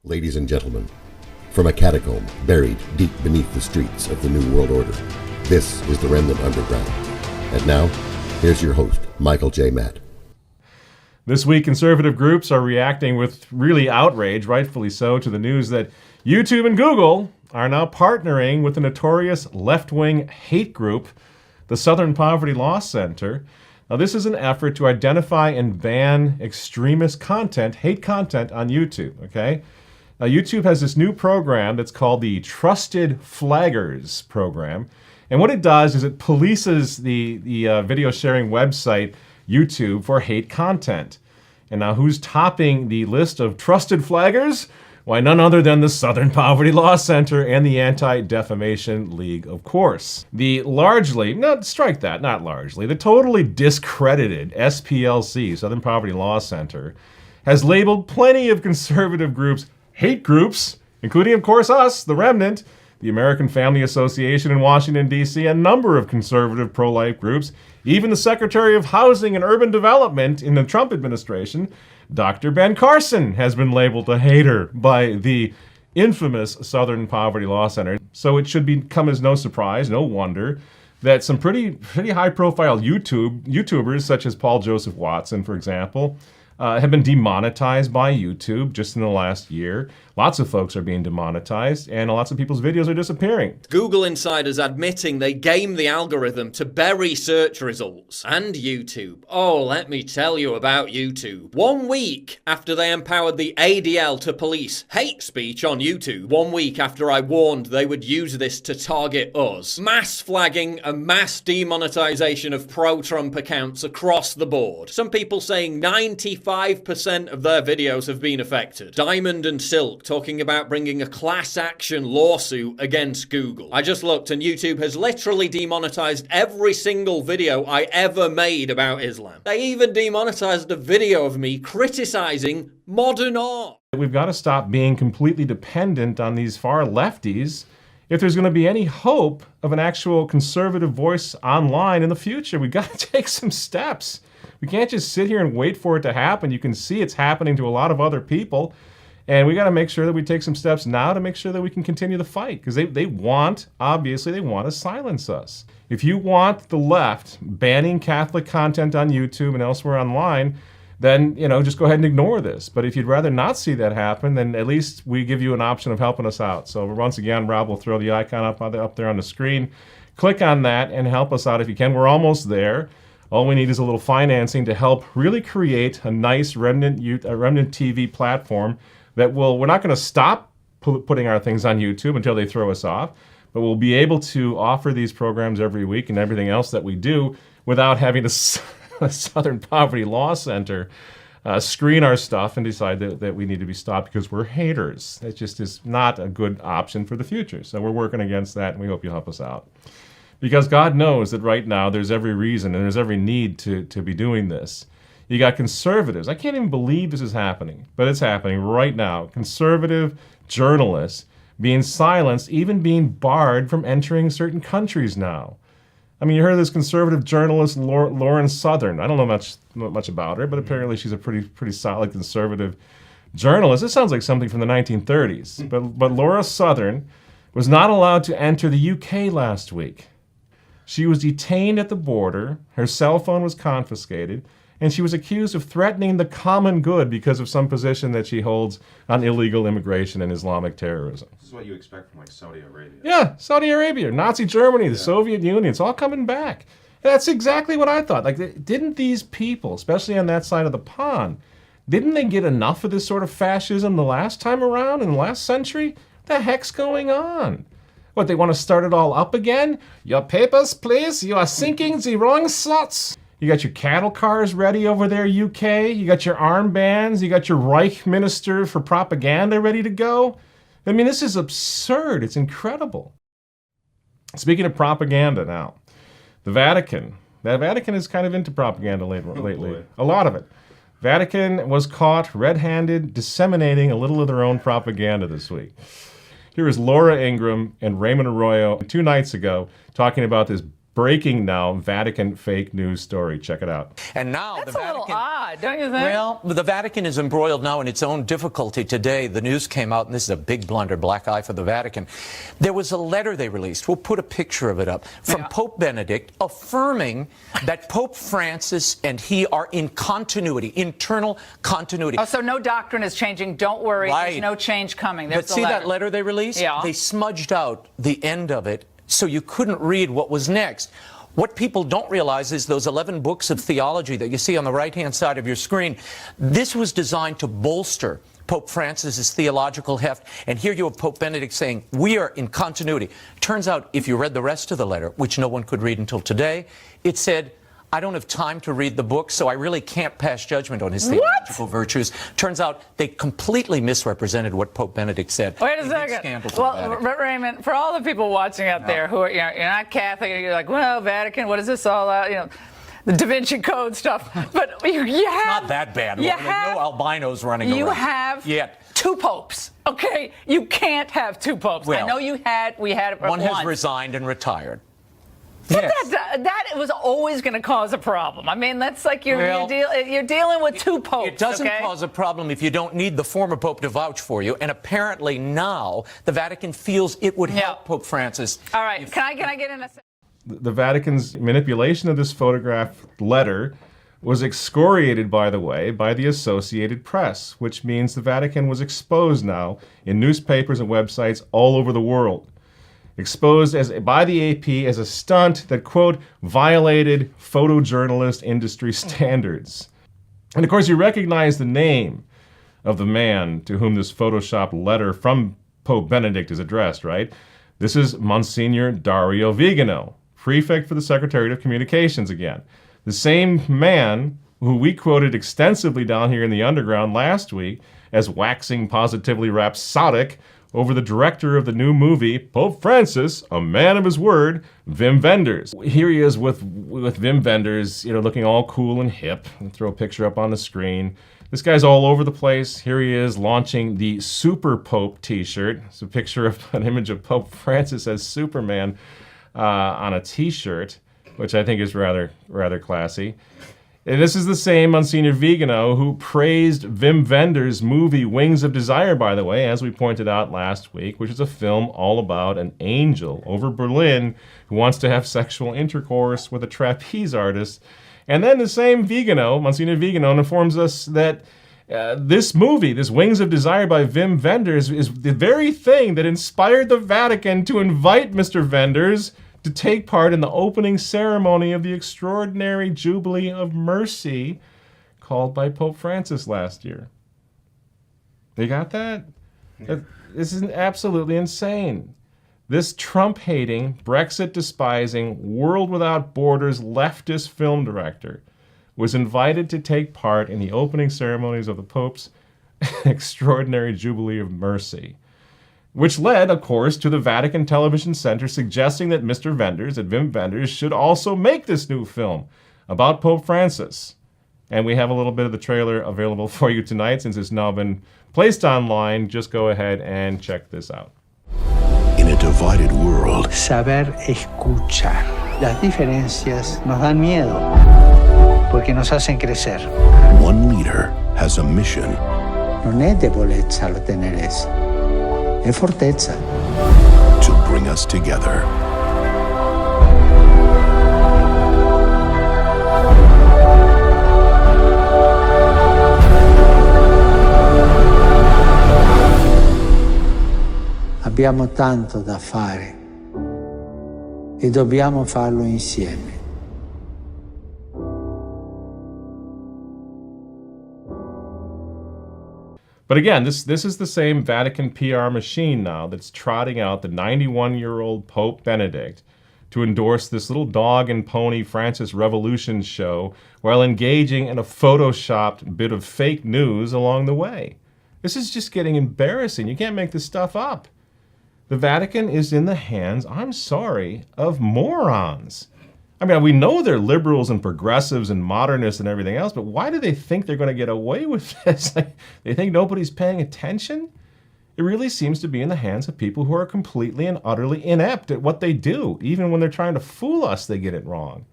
Ladies and gentlemen, from a catacomb buried deep beneath the streets of the New World Order, this is the Remnant Underground. And now, here's your host, Michael J. Matt. This week, conservative groups are reacting with really outrage, rightfully so, to the news that YouTube and Google are now partnering with the notorious left-wing hate group, the Southern Poverty Law Center. Now, this is an effort to identify and ban extremist content, hate content on YouTube, okay? Now, YouTube has this new program that's called the Trusted Flaggers program. And what it does is it polices the video sharing website, YouTube, for hate content. And now who's topping the list of trusted flaggers? Why, none other than the Southern Poverty Law Center and the Anti-Defamation League, of course. The the totally discredited SPLC, Southern Poverty Law Center, has labeled plenty of conservative groups hate groups, including, of course, us, the Remnant, the American Family Association in Washington, D.C., a number of conservative pro-life groups, even the Secretary of Housing and Urban Development in the Trump administration, Dr. Ben Carson, has been labeled a hater by the infamous Southern Poverty Law Center. So it should come as no surprise, no wonder, that some pretty high-profile YouTubers, such as Paul Joseph Watson, for example, have been demonetized by YouTube just in the last year. Lots of folks are being demonetized, and lots of people's videos are disappearing. Google insiders admitting they game the algorithm to bury search results. And YouTube. Oh, let me tell you about YouTube. 1 week after they empowered the ADL to police hate speech on YouTube, 1 week after I warned they would use this to target us, mass flagging and mass demonetization of pro-Trump accounts across the board. Some people saying 95% of their videos have been affected. Diamond and Silk talking about bringing a class action lawsuit against Google. I just looked and YouTube has literally demonetized every single video I ever made about Islam. They even demonetized a video of me criticizing modern art. We've got to stop being completely dependent on these far lefties if there's going to be any hope of an actual conservative voice online in the future. We've got to take some steps. We can't just sit here and wait for it to happen. You can see it's happening to a lot of other people. And we got to make sure that we take some steps now to make sure that we can continue the fight. Because they want to silence us. If you want the left banning Catholic content on YouTube and elsewhere online, then, just go ahead and ignore this. But if you'd rather not see that happen, then at least we give you an option of helping us out. So once again, Rob will throw the icon up there on the screen. Click on that and help us out if you can. We're almost there. All we need is a little financing to help really create a nice Remnant TV platform that we're not going to stop putting our things on YouTube until they throw us off, but we'll be able to offer these programs every week and everything else that we do without having the Southern Poverty Law Center screen our stuff and decide that we need to be stopped because we're haters. It just is not a good option for the future. So we're working against that, and we hope you'll help us out. Because God knows that right now there's every reason and there's every need to be doing this. You got conservatives. I can't even believe this is happening, but it's happening right now. Conservative journalists being silenced, even being barred from entering certain countries now. I mean, you heard of this conservative journalist, Lauren Southern. I don't know much about her, but apparently she's a pretty solid conservative journalist. It sounds like something from the 1930s. But Laura Southern was not allowed to enter the UK last week. She was detained at the border, her cell phone was confiscated, and she was accused of threatening the common good because of some position that she holds on illegal immigration and Islamic terrorism. This is what you expect from Saudi Arabia. Yeah, Saudi Arabia, Nazi Germany, the Soviet Union, it's all coming back. That's exactly what I thought. Didn't these people, especially on that side of the pond, didn't they get enough of this sort of fascism the last time around in the last century? What the heck's going on? What, they want to start it all up again? Your papers, please. You are sinking the wrong slots. You got your cattle cars ready over there, UK. You got your armbands. You got your Reich Minister for Propaganda ready to go. I mean, this is absurd. It's incredible. Speaking of propaganda now, the Vatican is kind of into propaganda lately. A lot of it. Vatican was caught red-handed disseminating a little of their own propaganda this week. Here is Laura Ingraham and Raymond Arroyo 2 nights ago talking about this breaking now Vatican fake news story. Check it out. And now That's the Vatican, a little odd, don't you think? Well, the Vatican is embroiled now in its own difficulty. Today, the news came out, and this is a big blunder, black eye for the Vatican. There was a letter they released, we'll put a picture of it up, from Pope Benedict affirming that Pope Francis and he are in continuity, internal continuity. Oh, so no doctrine is changing. Don't worry. Right. There's no change coming. There's But see that letter they released? Yeah. They smudged out the end of it so you couldn't read what was next. What people don't realize is those 11 books of theology that you see on the right-hand side of your screen, this was designed to bolster Pope Francis's theological heft. And here you have Pope Benedict saying, we are in continuity. Turns out, if you read the rest of the letter, which no one could read until today, it said, I don't have time to read the book, so I really can't pass judgment on his theological virtues. Turns out they completely misrepresented what Pope Benedict said. Wait a second. Well, Raymond, for all the people watching out there who are, you're not Catholic, you're like, well, Vatican, what is this all about? The Da Vinci Code stuff. But you have... It's not that bad. There's no albinos running around. You have two popes, okay? You can't have two popes. Well, I know we had it one once. has resigned and retired. But that was always going to cause a problem. I mean, that's like you're dealing with two popes. It doesn't cause a problem if you don't need the former pope to vouch for you. And apparently now the Vatican feels it would help Pope Francis. All right, can I get in a second? The Vatican's manipulation of this photograph letter was excoriated, by the way, by the Associated Press, which means the Vatican was exposed now in newspapers and websites all over the world. Exposed by the AP as a stunt that, quote, violated photojournalist industry standards. And of course, you recognize the name of the man to whom this photoshopped letter from Pope Benedict is addressed, right? This is Monsignor Dario Vigano, prefect for the Secretariat of Communications again. The same man who we quoted extensively down here in the underground last week as waxing positively rhapsodic over the director of the new movie, Pope Francis, a man of his word, Wim Wenders. Here he is with Wim Wenders, looking all cool and hip. I'll throw a picture up on the screen. This guy's all over the place. Here he is launching the Super Pope t-shirt. It's a picture of an image of Pope Francis as Superman on a t-shirt, which I think is rather classy. And this is the same Monsignor Vigano who praised Wim Wenders' movie Wings of Desire, by the way, as we pointed out last week, which is a film all about an angel over Berlin who wants to have sexual intercourse with a trapeze artist. And then the same Vigano, Monsignor Vigano, informs us that this movie, this Wings of Desire by Wim Wenders, is the very thing that inspired the Vatican to invite Mr. Wenders to take part in the opening ceremony of the Extraordinary Jubilee of Mercy called by Pope Francis last year. You got that? Yeah. This is absolutely insane. This Trump-hating, Brexit-despising, world without borders leftist film director was invited to take part in the opening ceremonies of the Pope's Extraordinary Jubilee of Mercy, which led, of course, to the Vatican Television Center suggesting that Mr. Wenders, that Wim Wenders, should also make this new film about Pope Francis. And we have a little bit of the trailer available for you tonight since it's now been placed online. Just go ahead and check this out. In a divided world, saber escuchar. Las diferencias nos dan miedo porque nos hacen crecer. One leader has a mission. Non è debolezza lo teneresi. È fortezza. To bring us together. Abbiamo tanto da fare e dobbiamo farlo insieme. But again, this is the same Vatican PR machine now that's trotting out the 91-year-old Pope Benedict to endorse this little dog and pony Francis Revolution show while engaging in a photoshopped bit of fake news along the way. This is just getting embarrassing. You can't make this stuff up. The Vatican is in the hands, I'm sorry, of morons. I mean, we know they're liberals and progressives and modernists and everything else, but why do they think they're going to get away with this? They think nobody's paying attention? it really seems to be in the hands of people who are completely and utterly inept at what they do. Even when they're trying to fool us, they get it wrong.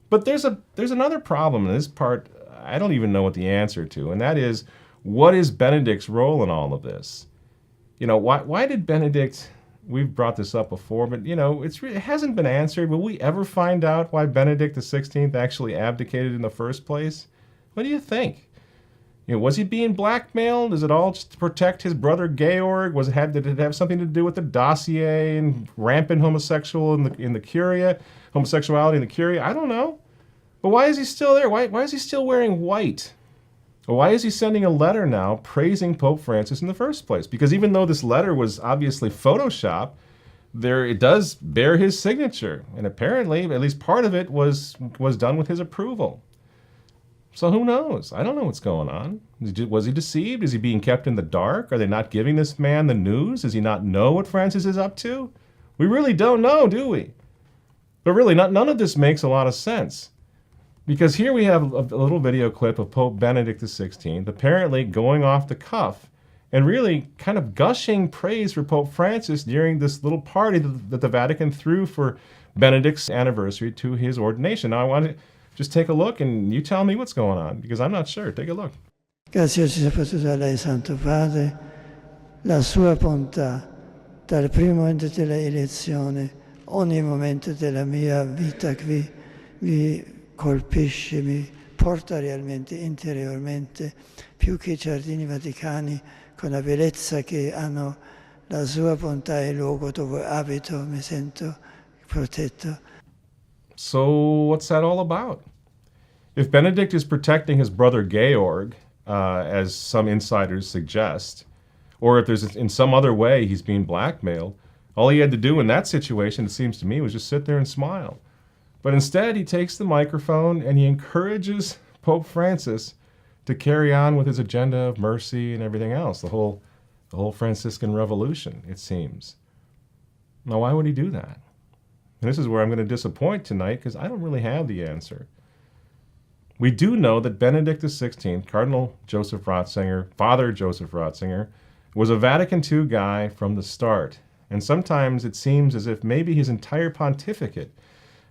But there's another problem in this part I don't even know what the answer to, and that is, what is Benedict's role in all of this? You know, why did Benedict, we've brought this up before, but you know, it hasn't been answered. Will we ever find out why Benedict XVI actually abdicated in the first place? What do you think? You know, was he being blackmailed? Is it all just to protect his brother Georg? Did it have something to do with the dossier and rampant homosexuality in the Curia? I don't know. But why is he still there? Why is he still wearing white? Why is he sending a letter now praising Pope Francis in the first place? Because even though this letter was obviously Photoshop, it does bear his signature, and apparently at least part of it was done with his approval. So who knows? I don't know what's going on. Was he deceived? Is he being kept in the dark? Are they not giving this man the news? Does he not know what Francis is up to? We really don't know, do we? But really, none of this makes a lot of sense. Because here we have a little video clip of Pope Benedict XVI apparently going off the cuff and really kind of gushing praise for Pope Francis during this little party that the Vatican threw for Benedict's anniversary to his ordination. Now I want to just take a look and you tell me what's going on, because I'm not sure. Take a look. Grazie sia potuto a lei, Santo Padre, la sua bontà, dal primo momento della elezione, ogni momento della mia vita qui, mi colpisce, mi porta realmente interiormente, più che i giardini vaticani, con la bellezza che hanno, la sua bontà è il luogo dove abito, mi sento protetto. So what's that all about? If Benedict is protecting his brother Georg, as some insiders suggest, or if there's in some other way he's being blackmailed, all he had to do in that situation, it seems to me, was just sit there and smile. But instead, he takes the microphone and he encourages Pope Francis to carry on with his agenda of mercy and everything else, the whole Franciscan revolution, it seems. Now, why would he do that? And this is where I'm going to disappoint tonight, because I don't really have the answer. We do know that Benedict XVI, Cardinal Joseph Ratzinger, Father Joseph Ratzinger, was a Vatican II guy from the start. And sometimes it seems as if maybe his entire pontificate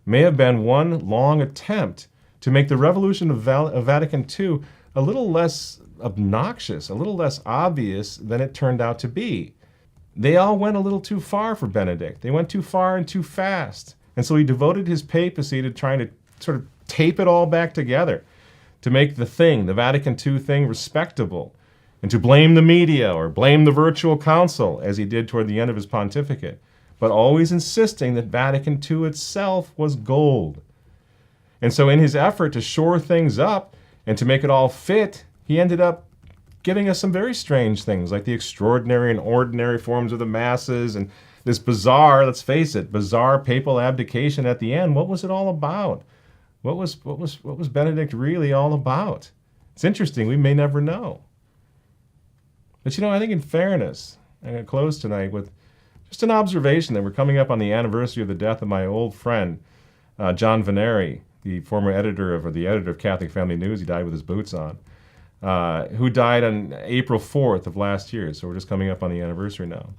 may have been one long attempt to make the revolution of Vatican II a little less obnoxious, a little less obvious than it turned out to be. They all went a little too far for Benedict. They went too far and too fast. And so he devoted his papacy to trying to sort of tape it all back together, to make the Vatican II thing, respectable, and to blame the media or blame the virtual council, as he did toward the end of his pontificate, but always insisting that Vatican II itself was gold. And so in his effort to shore things up and to make it all fit, he ended up giving us some very strange things, like the extraordinary and ordinary forms of the masses, and this bizarre, let's face it, bizarre papal abdication at the end. What was it all about? What was Benedict really all about? It's interesting, we may never know. But you know, I think in fairness, I'm going to close tonight with just an observation that we're coming up on the anniversary of the death of my old friend, John Vennari, the former editor of Catholic Family News. He died with his boots on. Who died on April 4th of last year, so we're just coming up on the anniversary now.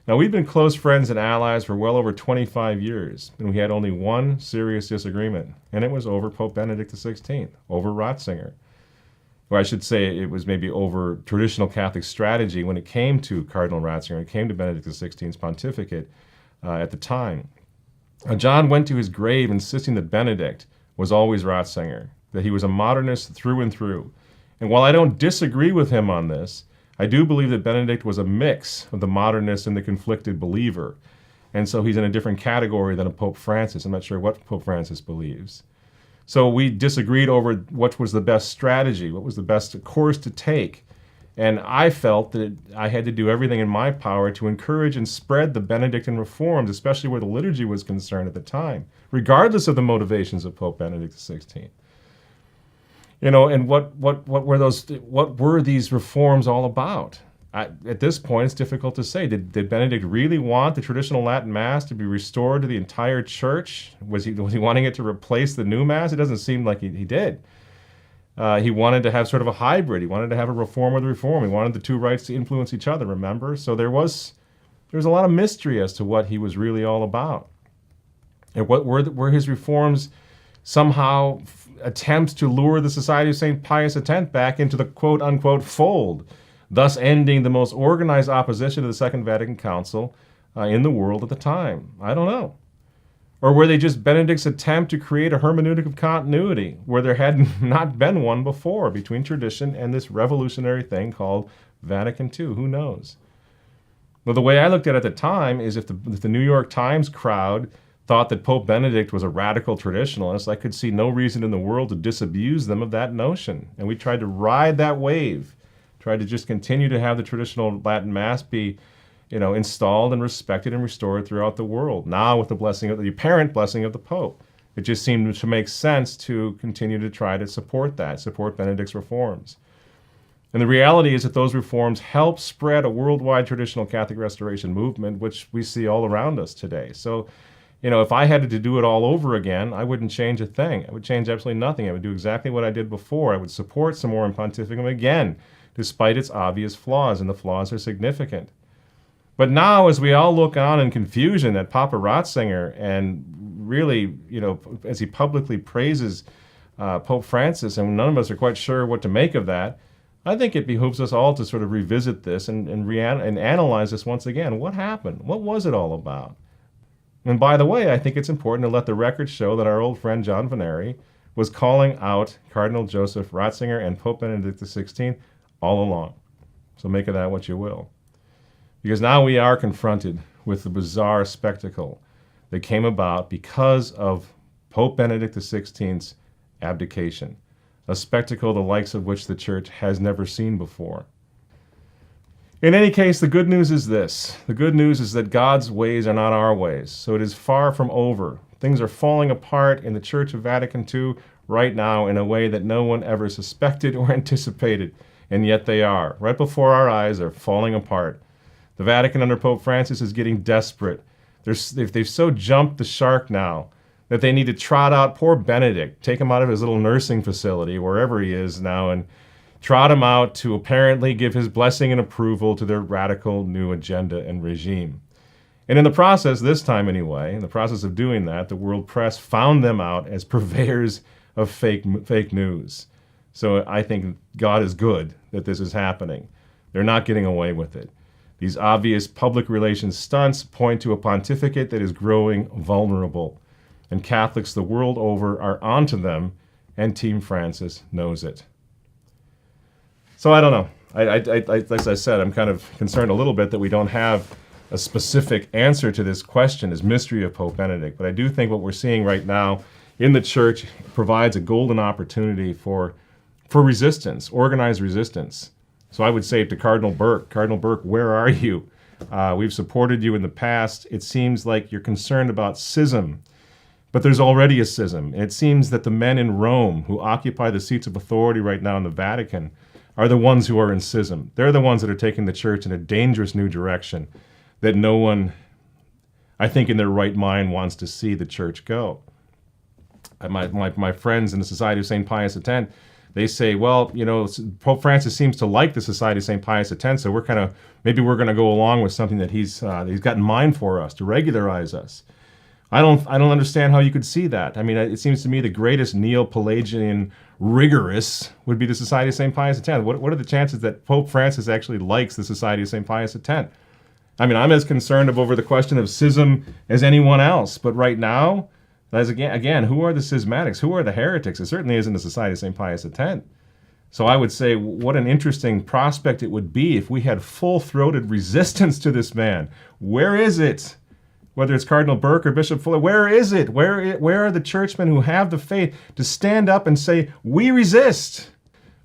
Now, we've been close friends and allies for well over 25 years, and we had only one serious disagreement, and it was over Pope Benedict XVI, over Ratzinger. Or I should say it was maybe over traditional Catholic strategy when it came to Cardinal Ratzinger, when it came to Benedict XVI's pontificate at the time. John went to his grave insisting that Benedict was always Ratzinger, that he was a modernist through and through. And while I don't disagree with him on this, I do believe that Benedict was a mix of the modernist and the conflicted believer. And so he's in a different category than a Pope Francis. I'm not sure what Pope Francis believes. So we disagreed over what was the best strategy, what was the best course to take. And I felt that I had to do everything in my power to encourage and spread the Benedictine reforms, especially where the liturgy was concerned at the time, regardless of the motivations of Pope Benedict XVI. You know, and what were these reforms all about? At this point, it's difficult to say. Did Benedict really want the traditional Latin Mass to be restored to the entire church? Was he wanting it to replace the new Mass? It doesn't seem like he did. He wanted to have sort of a hybrid. He wanted to have a reform with reform. He wanted the two rights to influence each other, remember? So there was a lot of mystery as to what he was really all about. And what were his reforms somehow attempts to lure the Society of St. Pius X back into the quote-unquote fold, thus ending the most organized opposition to the Second Vatican Council in the world at the time? I don't know. Or were they just Benedict's attempt to create a hermeneutic of continuity where there had not been one before between tradition and this revolutionary thing called Vatican II? Who knows? Well, the way I looked at it at the time is if the New York Times crowd thought that Pope Benedict was a radical traditionalist, I could see no reason in the world to disabuse them of that notion. And we tried to ride that wave, tried to just continue to have the traditional Latin Mass be installed and respected and restored throughout the world. Now with the apparent blessing of the Pope, it just seemed to make sense to continue to try to support Benedict's reforms. And the reality is that those reforms help spread a worldwide traditional Catholic restoration movement, which we see all around us today. So, if I had to do it all over again, I wouldn't change a thing. I would change absolutely nothing. I would do exactly what I did before. I would support Summorum Pontificum again, despite its obvious flaws, and the flaws are significant. But now, as we all look on in confusion at Papa Ratzinger, and really, as he publicly praises Pope Francis, and none of us are quite sure what to make of that, I think it behooves us all to sort of revisit this and analyze this once again. What happened? What was it all about? And by the way, I think it's important to let the record show that our old friend John Vennari was calling out Cardinal Joseph Ratzinger and Pope Benedict XVI all along. So make of that what you will. Because now we are confronted with the bizarre spectacle that came about because of Pope Benedict XVI's abdication, a spectacle the likes of which the Church has never seen before. In any case, the good news is this. The good news is that God's ways are not our ways, so it is far from over. Things are falling apart in the Church of Vatican II right now in a way that no one ever suspected or anticipated, and yet they are. Right before our eyes, they're falling apart. The Vatican under Pope Francis is getting desperate. They've so jumped the shark now that they need to trot out poor Benedict, take him out of his little nursing facility, wherever he is now, and trot him out to apparently give his blessing and approval to their radical new agenda and regime. And in the process, this time anyway, in the process of doing that, the world press found them out as purveyors of fake news. So I think God is good that this is happening. They're not getting away with it. These obvious public relations stunts point to a pontificate that is growing vulnerable, and Catholics the world over are onto them, and Team Francis knows it. So I don't know. As I said, I'm kind of concerned a little bit that we don't have a specific answer to this question, this mystery of Pope Benedict. But I do think what we're seeing right now in the Church provides a golden opportunity for resistance, organized resistance. So I would say to Cardinal Burke, where are you? We've supported you in the past. It seems like you're concerned about schism, but there's already a schism. And it seems that the men in Rome who occupy the seats of authority right now in the Vatican are the ones who are in schism. They're the ones that are taking the Church in a dangerous new direction that no one, I think, in their right mind wants to see the Church go. My friends in the Society of St. Pius X, they say, well, Pope Francis seems to like the Society of St. Pius X, so maybe we're going to go along with something that he's got in mind for us to regularize us. I don't understand how you could see that. I mean, it seems to me the greatest Neo-Pelagian rigorous would be the Society of St. Pius X. What are the chances that Pope Francis actually likes the Society of St. Pius X? I mean, I'm as concerned over the question of schism as anyone else, but right now, again, who are the schismatics? Who are the heretics? It certainly isn't the Society of St. Pius X. So I would say what an interesting prospect it would be if we had full-throated resistance to this man. Where is it? Whether it's Cardinal Burke or Bishop Fellay, where is it? Where are the churchmen who have the faith to stand up and say, we resist?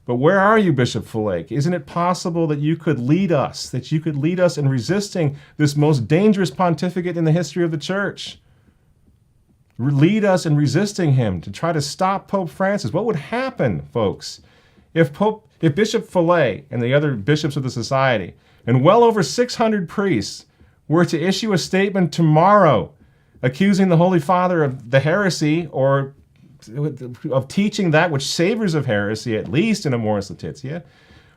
But where are you, Bishop Fellay? Isn't it possible that you could lead us in resisting this most dangerous pontificate in the history of the Church? Lead us in resisting him to try to stop Pope Francis. What would happen, folks, if Bishop Fellay and the other bishops of the society and well over 600 priests were to issue a statement tomorrow accusing the Holy Father of the heresy or of teaching that which savors of heresy, at least in Amoris Laetitia,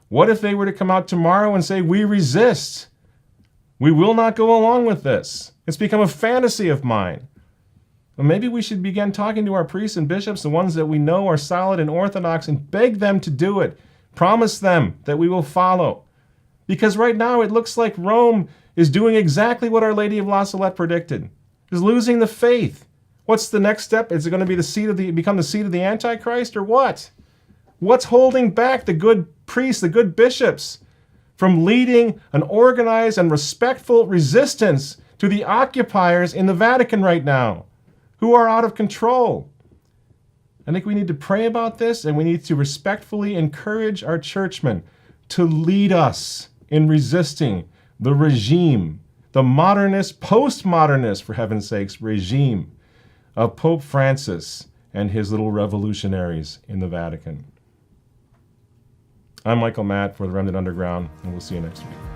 what if they were to come out tomorrow and say, we resist? We will not go along with this. It's become a fantasy of mine. Well, maybe we should begin talking to our priests and bishops, the ones that we know are solid and orthodox, and beg them to do it. Promise them that we will follow. Because right now it looks like Rome is doing exactly what Our Lady of La Salette predicted, is losing the faith. What's the next step? Is it going to be become the seat of the Antichrist, or what? What's holding back the good priests, the good bishops, from leading an organized and respectful resistance to the occupiers in the Vatican right now, who are out of control? I think we need to pray about this, and we need to respectfully encourage our churchmen to lead us in resisting the regime, the modernist, postmodernist, for heaven's sakes, regime of Pope Francis and his little revolutionaries in the Vatican. I'm Michael Matt for the Remnant Underground, and we'll see you next week.